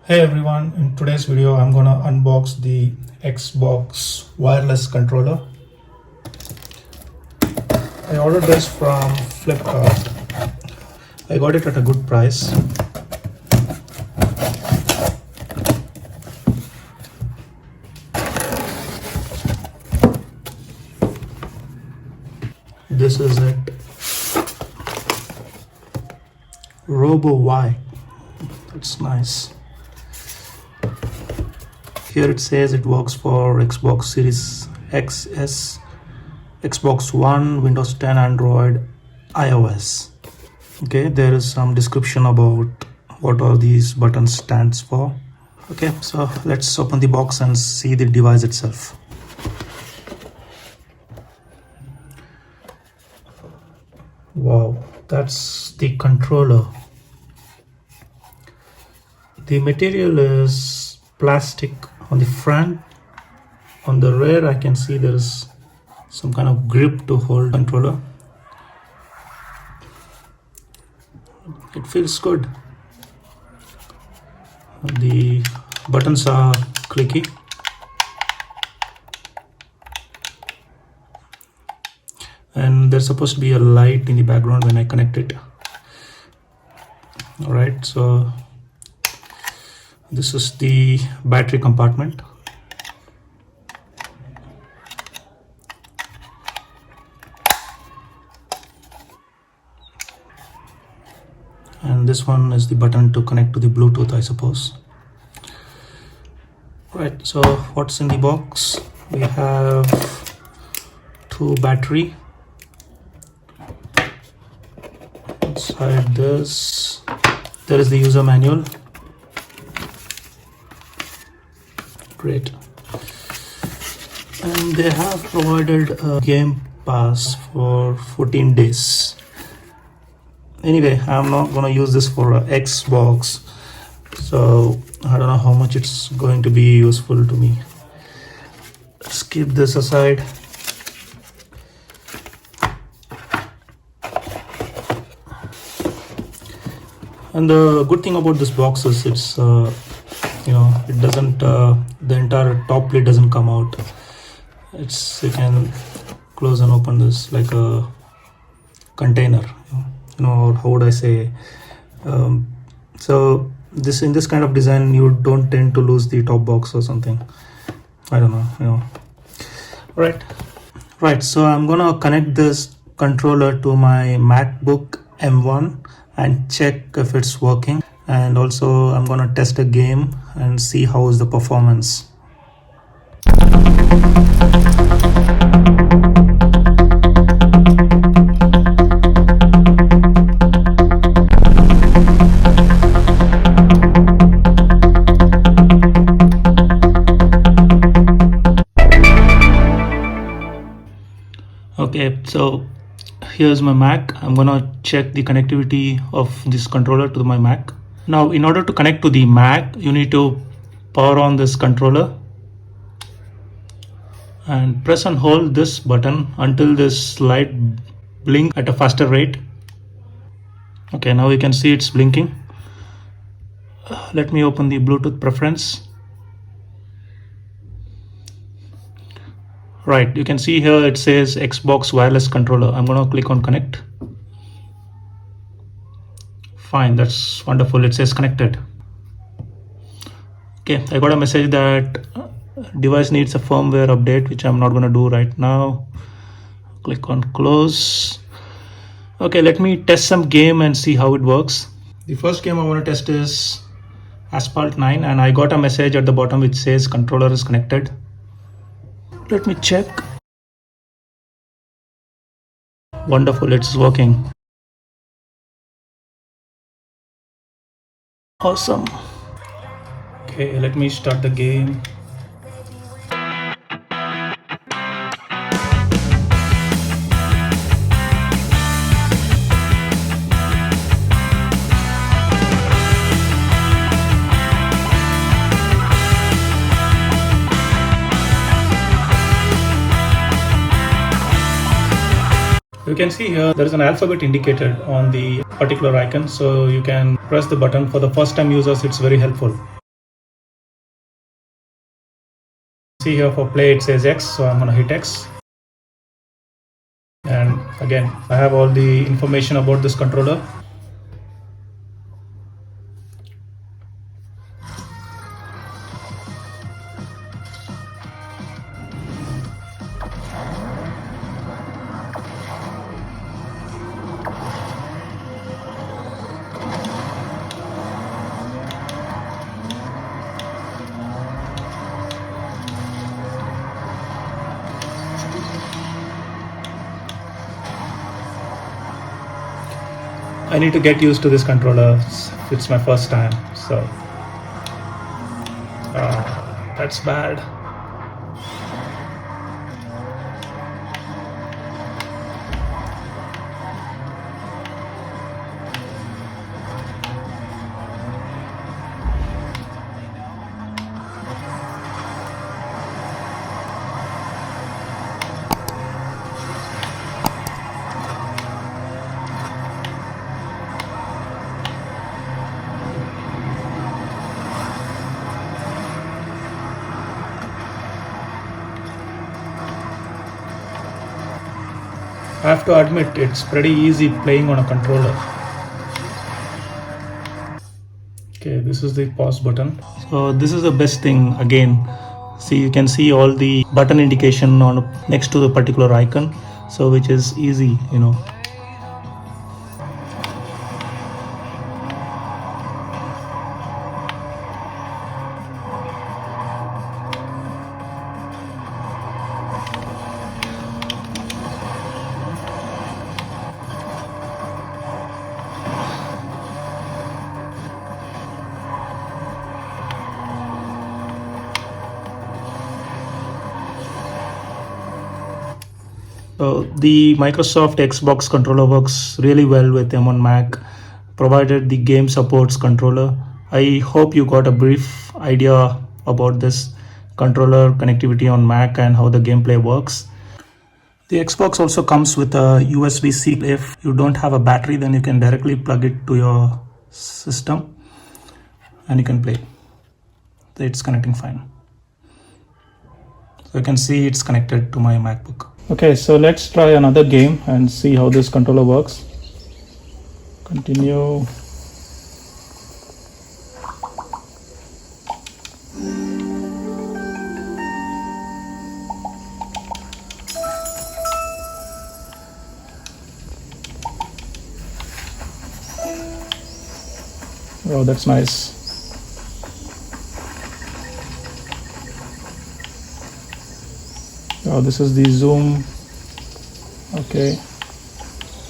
Hey everyone, in today's video I'm gonna unbox the Xbox wireless controller. I ordered this from Flipkart. I got it at a good price. This is it. Robo Y. That's nice. Here it says it works for Xbox Series XS, Xbox One, Windows 10, Android, iOS. Okay, there is some description about what all these buttons stands for. Okay, so let's open the box and see the device itself. Wow, that's the controller. The material is plastic on the front. On the rear I can see there is some kind of grip to hold controller. It feels good. The buttons are clicky. And there's supposed to be a light in the background when I connect it. Alright, so this is the battery compartment. And this one is the button to connect to the Bluetooth, I suppose. Right, so what's in the box? We have two battery. Inside this, there is the user manual. Great. And they have provided a game pass for 14 days. Anyway, I'm not gonna use this for a Xbox, so I don't know how much it's going to be useful to me. Let's keep this aside. And the good thing about this box is it's it doesn't the entire top plate doesn't come out. You can close and open this like a container, or how would I say, so in this kind of design you don't tend to lose the top box or something. I don't know, right, so I'm gonna connect this controller to my MacBook M1 and check if it's working, and also I'm gonna test a game and see how is the performance. Okay, so here's my Mac. I'm gonna check the connectivity of this controller to my Mac. Now, in order to connect to the Mac, you need to power on this controller and press and hold this button until this light blink at a faster rate. Okay, now you can see it's blinking. Let me open the Bluetooth preference. Right, you can see here it says Xbox wireless controller. I'm going to click on connect. Fine, that's wonderful. It says connected. Okay, I got a message that device needs a firmware update, which I'm not going to do right now. Click on close. Okay, let me test some game and see how it works. The first game I want to test is Asphalt 9, and I got a message at the bottom which says controller is connected. Let me check. Wonderful, it's working. Awesome. Okay, let me start the game. You can see here there is an alphabet indicated on the particular icon, so you can press the button. For the first time users, it's very helpful. see here for play it says X, so I'm gonna hit X. And again, I have all the information about this controller. I need to get used to this controller. It's my first time, so that's bad. I have to admit, it's pretty easy playing on a controller. Okay, this is the pause button. So this is the best thing again. See, you can see all the button indication on next to the particular icon, so which is easy, you know. So the Microsoft Xbox controller works really well with M1 Mac, provided the game supports controller. I hope you got a brief idea about this controller connectivity on Mac and how the gameplay works. The Xbox also comes with a USB-C. If you don't have a battery, then you can directly plug it to your system and you can play. It's connecting fine. So you can see it's connected to my MacBook. Okay, so let's try another game and see how this controller works. Continue. Oh, that's nice. Oh, this is the zoom. Okay,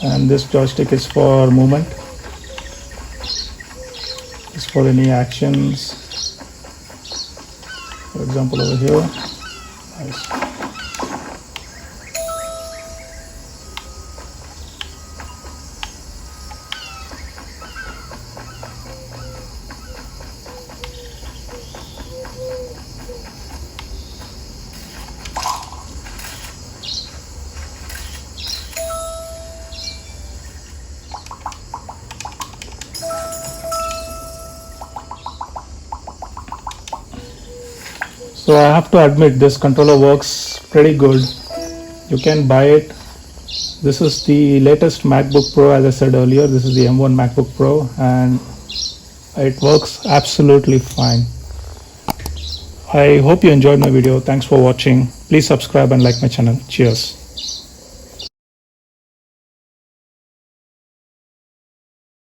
and this joystick is for movement. It's for any actions. For example, over here. Nice. So I have to admit, this controller works pretty good. You can buy it. This is the latest MacBook Pro, as I said earlier. This is the M1 MacBook Pro and it works absolutely fine. I hope you enjoyed my video. Thanks for watching. Please subscribe and like my channel. Cheers.